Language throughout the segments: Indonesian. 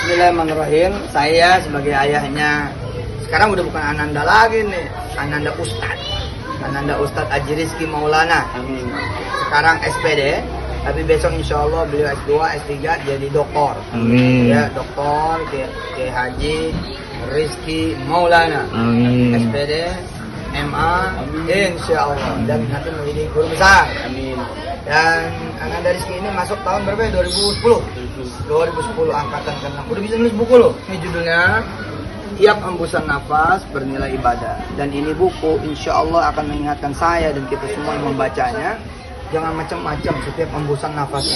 Bismillahirrahmanirrahim. Saya sebagai ayahnya, sekarang udah bukan Ananda lagi nih, Ananda Ustadz. Ananda Ustadz Haji Rizky Maulana. Amin. Sekarang SPD, tapi besok insya Allah beliau S2, S3 jadi doktor. Amin. Ya, doktor ke Haji Rizky Maulana. Amin. SPD, MA, insya Allah. Dan nanti menjadi guru besar. Amin. Dan Ananda Rizky ini masuk tahun berapa ya? 2010 angkatan ke-6. Udah bisa nulis buku loh. Ini judulnya Tiap Hembusan Nafas Bernilai Ibadah. Dan ini buku insya Allah akan mengingatkan saya dan kita semua yang membacanya, jangan macam-macam. Setiap hembusan nafas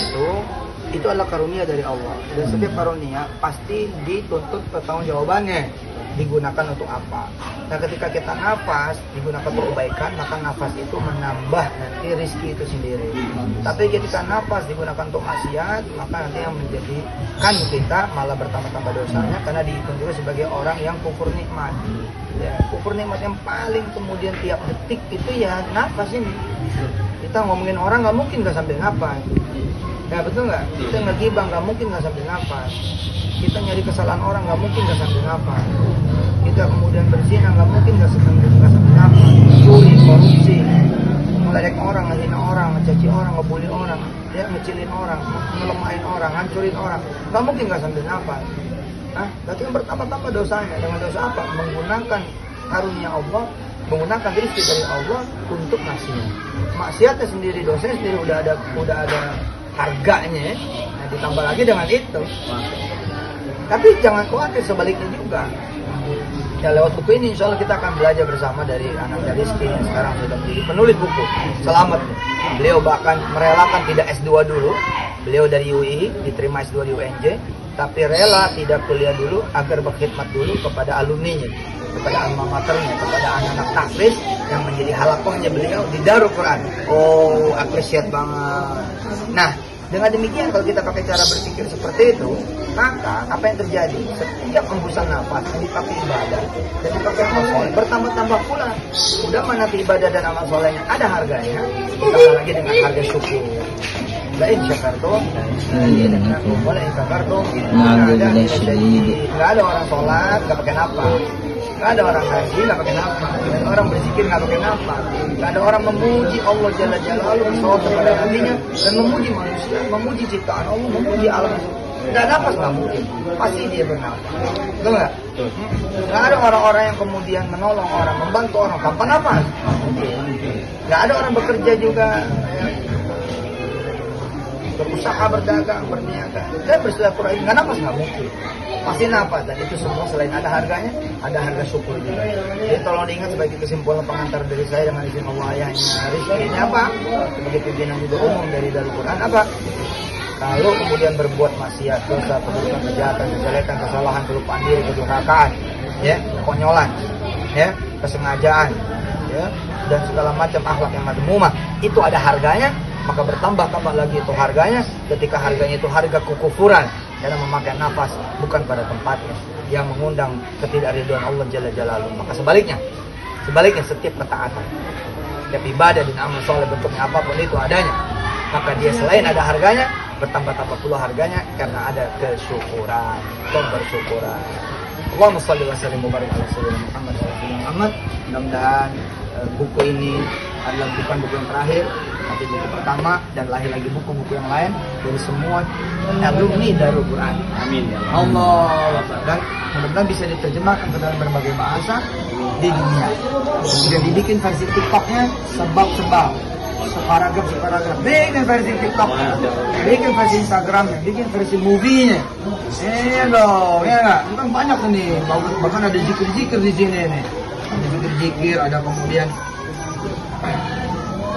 itu adalah karunia dari Allah. Dan setiap karunia pasti dituntut pertanggungjawabannya. Digunakan untuk apa? Nah, ketika kita nafas digunakan untuk kebaikan, maka nafas itu menambah nanti rezeki itu sendiri. Tapi ketika nafas digunakan untuk maksiat, maka nanti yang menjadikan kita malah bertambah-tambah dosanya, karena dihitung juga sebagai orang yang kufur nikmat. Ya, kufur nikmat yang paling kemudian tiap detik itu ya nafas ini. Kita ngomongin orang nggak mungkin nggak sambil nafas. Ya betul nggak? Kita ngegibah nggak mungkin nggak sambil nafas. Kita nyari kesalahan orang nggak mungkin nggak sambil nafas. Kita kemudian berzina nggak mungkin nggak sambil nafas. Curi, korupsi, meledek orang, ngehina orang, mencaci orang, ngebully orang, ya ngecilin orang, ngelemahin orang, hancurin orang, nggak mungkin nggak sambil nafas. Berarti kan bertambah-tambah dosanya. Dengan dosa apa? Menggunakan karunia Allah, menggunakan rezeki dari Allah untuk maksiat. Maksiatnya sendiri, dosanya sendiri udah ada harganya. Nah, ditambah lagi dengan itu. Tapi jangan khawatir, sebaliknya juga. Ya, lewat buku ini insya Allah kita akan belajar bersama dari Ananda Rizky yang sekarang sudah menjadi penulis buku. Selamat. Beliau bahkan merelakan tidak S2 dulu. Beliau dari UI, diterima S2 di UNJ, tapi rela tidak kuliah dulu agar berkhidmat dulu kepada alumninya, kepada alma maternya, kepada anak-anak tahfiz yang menjadi halakohnya beliau di Darul Quran. Oh, appreciate banget. Nah, dengan demikian kalau kita pakai cara berpikir seperti itu, maka apa yang terjadi? Setiap hembusan nafas yang dipakai ibadah dan dipakai amal soleh, bertambah-tambah pula. Udah mana ibadah dan amal solehnya ada harganya, ditambah lagi dengan harga syukur. Lain syakartum, walain syakartum, nggak ada orang sholat nggak pakai nafas, nggak ada orang haji nggak pakai nafas, nggak ada orang berzikir nggak pakai nafas, nggak ada orang memuji Allah Jalla Jalaluhu bersolawat kepada Nabi-Nya dan memuji manusia, memuji ciptaan Allah, memuji alam. Nggak nafas nggak mungkin, pasti dia bernafas, betul nggak? Nggak ada orang-orang yang kemudian menolong orang, membantu orang tanpa nafas, nggak ada orang bekerja juga. Berusaha, berdagang, berniaga, dan bersilaturahim nggak nafas nggak mungkin, pasti nafas. Dan itu semua selain ada harganya, ada harga syukur juga. Jadi tolong diingat sebagai kesimpulan pengantar dari saya dengan izin Allah ayahnya Rizky ini apa? Sebagai pimpinan juga umum dari Darul Quran apa? Kalau kemudian berbuat maksiat, dosa, keburukan, kejahatan, kejelekan, kesalahan, kelupaan diri, kedurhakaan, ya, konyolan, ya, kesengajaan, ya, dan segala macam akhlak yang madmumah, itu ada harganya. Maka bertambah-tambah lagi itu harganya ketika harganya itu harga kekufuran karena memakai nafas bukan pada tempatnya yang mengundang ketidakridhaan Allah Jalla Jalaluhu. Maka sebaliknya setiap ketaatan, setiap ibadah dan amal soleh bentuknya apapun itu adanya, maka dia selain ada harganya, bertambah-tambah pula harganya karena ada kesyukuran, kebersyukuran. Allahumma shalli wa sallim wa barik ala sayyidina Muhammad wa ala Muhammad. Mudah-mudahan buku ini adalah bukan buku yang terakhir, tapi buku pertama, dan lahir lagi buku-buku yang lain dari semua alumni Darul Quran. Amin. Allah. Dan mudah-mudahan bisa diterjemahkan ke dalam berbagai bahasa di dunia. Kemudian dibikin versi TikToknya sebab-sebab, separagraf, bikin versi TikToknya, bikin versi Instagramnya, bikin versi movie-nya. Iya dong, ya nggak? Itu kan banyak nih. Bahkan ada zikir-zikir di sini nih. Ada zikir-zikir, ada kemudian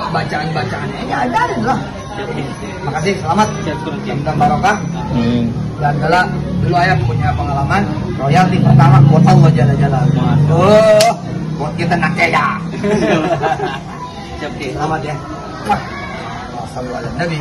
bacaan-bacaannya ini ada lah. Makasih, selamat, semoga barokah. Dan adalah dulu ayah punya pengalaman royalti pertama buat Allah Jalla Jalaluhu. Oh, buat kita nak kaya. Selamat ya. Wah, Nabi.